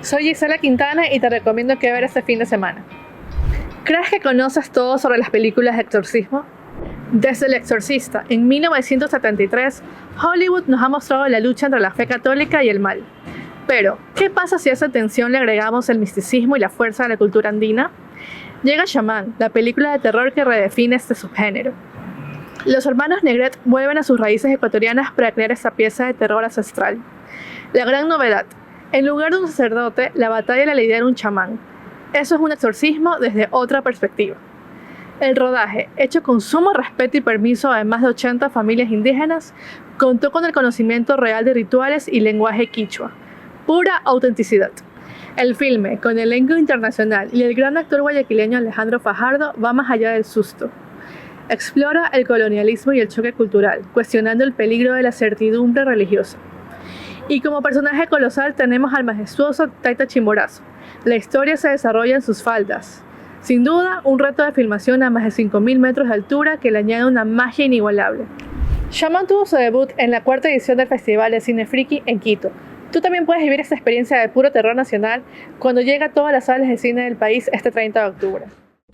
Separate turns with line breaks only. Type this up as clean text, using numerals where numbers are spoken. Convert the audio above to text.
Soy Gisela Quintana y te recomiendo que ver este fin de semana. ¿Crees que conoces todo sobre las películas de exorcismo? Desde El Exorcista, en 1973, Hollywood nos ha mostrado la lucha entre la fe católica y el mal. Pero, ¿qué pasa si a esa tensión le agregamos el misticismo y la fuerza de la cultura andina? Llega Shaman, la película de terror que redefine este subgénero. Los hermanos Negret vuelven a sus raíces ecuatorianas para crear esta pieza de terror ancestral. La gran novedad: en lugar de un sacerdote, la batalla la lidera un chamán. Eso es un exorcismo desde otra perspectiva. El rodaje, hecho con sumo respeto y permiso a más de 80 familias indígenas, contó con el conocimiento real de rituales y lenguaje quichua. Pura autenticidad. El filme, con elenco internacional y el gran actor guayaquileño Alejandro Fajardo, va más allá del susto. Explora el colonialismo y el choque cultural, cuestionando el peligro de la certidumbre religiosa. Y como personaje colosal tenemos al majestuoso Taita Chimborazo. La historia se desarrolla en sus faldas. Sin duda, un reto de filmación a más de 5.000 metros de altura que le añade una magia inigualable. Shaman tuvo su debut en la 4ª edición del Festival de Cine Friki en Quito. Tú también puedes vivir esta experiencia de puro terror nacional cuando llega a todas las salas de cine del país este 30 de octubre.